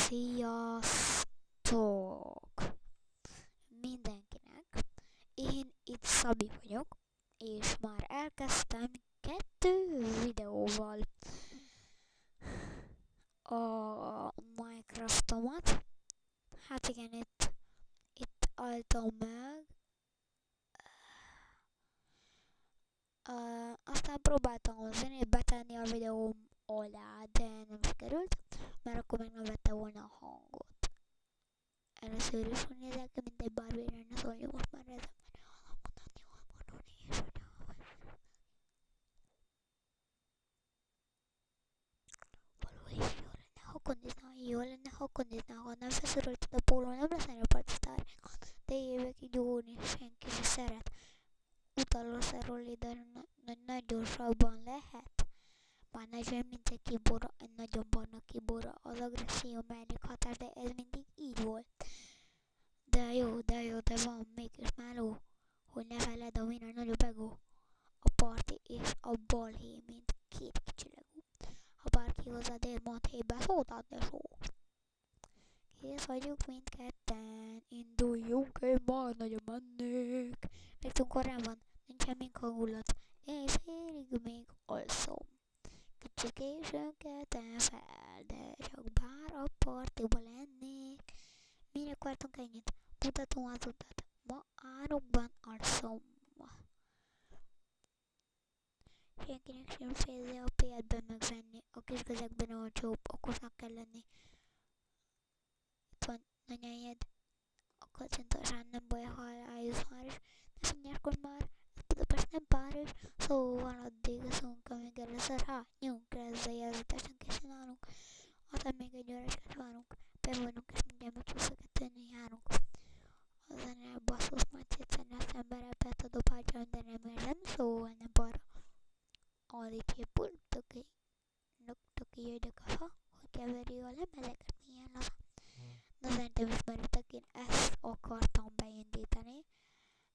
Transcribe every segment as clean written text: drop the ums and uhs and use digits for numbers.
Sziasztok mindenkinek! Én itt Szabi vagyok, és már elkezdtem 2 videóval a Minecraftomat. Hát igen, itt álltam meg. Aztán próbáltam a zenét betenni a videóm alá, de nem sikerült, mert akkor meg nem vette volna a hangot. Először is úgy nézek ki, mint egy Barbie lenne, szóval most már ezen mondani, hol fordulni, és hogy való is jó lenne, ha kondizna, ha nem feszültad a póló, nem lesz erre partistárnékot, de évekig gyógulni senki se szeret. Utalószerról ide nagy gyorsabban lehet. Már 40 mint egy kibora, egy nagyon barna kibora, az agresszió mellékhatás, de ez mindig így volt. De van mégis meló, hogy ne feled a minél nagyobb ego. A parti és a balhé, mint két kicsi legó. Ha bárki hozzád ér, mondd hébe szót ad, de só. Kész vagyunk mindketten, induljunk, én már nagyon mennék. Még tunkorán van, nincsen mink hangulat, én félig még alszom. Kicsit későn keltem fel, de csak bár a partiba lennék. Minek vártunk ennyit? Mutatom az utat, ma árokban alszom. Senkinek sem félre a piacban megvenni, a kis közegben olcsóbb, okosnak kell lenni. Itt van anyájed, a kacintasán nem baj, ha elájulsz már is, ne finnyáskodj már, ez Budapest nem Párizs, szóval addig eszünk, amíg először hányunk, ezzel jelzítesen készen állunk, aztán még egy óráskát várunk, bevonunk és mindjárt megcsúszögetőni járunk. A zene basszus, majd szétszedni az emberrel, persze a dobáltja, de nem érzem, szóval nem balra. Alig épül, töki jöjjök a fa, hogy keveri a lemezeket, milyen laza. Na szerintem ismeritek, én ezt akartam beindítani,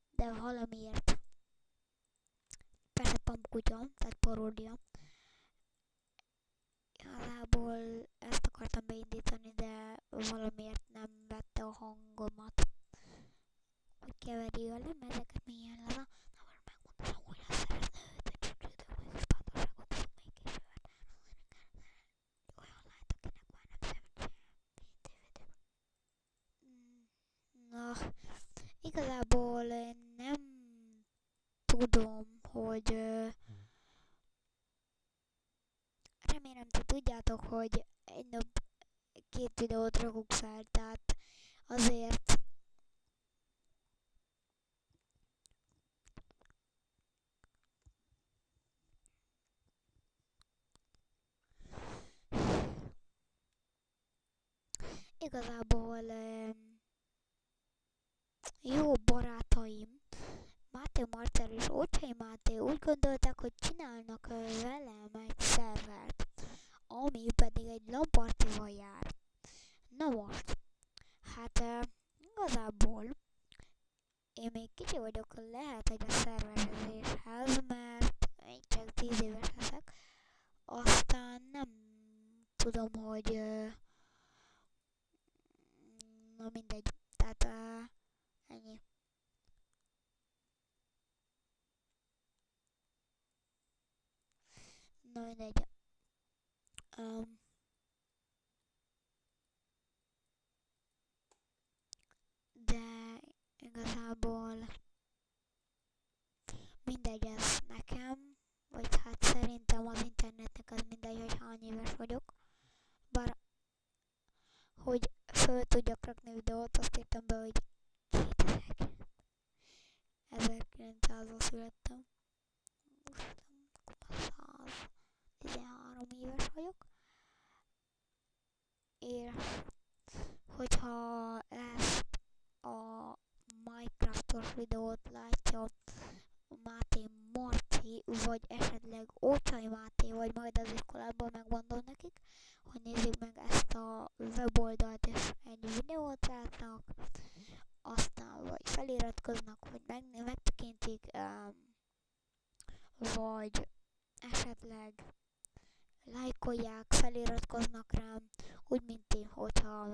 de valamiért, persze pampkutya, tehát paródia, igazából ezt akartam beindítani, de valamiért nem vette a hangomat, hogy keveri a lemezeket, milyen laza. Na most megmondom, hogy azt szeretne őt, egy csücsült, de mégis bátorságot fog még később. Olyan lát, akinek már nem szeretse. Na, igazából nem tudom, hogy remélem ti tudjátok, hogy egy nap 2 videót rakok fel, tehát azért igazából jó barátaim, Máté Marcel és Ócsai Máté úgy gondolták, hogy csinálnak velem egy szervert, ami pedig egy LAN-partival jár. Na most, hát igazából én még kicsi vagyok, lehet, hogy a szervezéshez, mert még csak 10 éves leszek, aztán nem tudom, hogy na mindegy, tehát ennyi. Na mindegy. De igazából mindegy ez nekem, vagy hát szerintem az internetnek az mindegy, hogy hány éves vagyok. Bár hogy föl tudjak rakni videót, azt írtam be, hogy 1900-ban születtem. Most 113 éves vagyok. És hogyha ezt a Minecraftos videót látja Máté Marci, vagy esetleg Ócsai Máté, vagy majd az iskolában megmondom nekik, hogy nézzük meg ezt a weboldalt, és egy videót látnak, aztán vagy feliratkoznak, vagy megtekintik, vagy esetleg lájkolják, feliratkoznak rám, úgy mint én, hogyha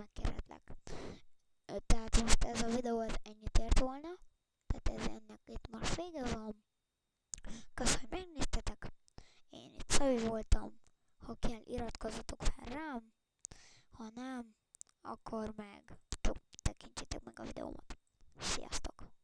új voltam. Ha kell, iratkozzatok fel rám, ha nem, akkor meg tekintsétek meg a videómat. Sziasztok!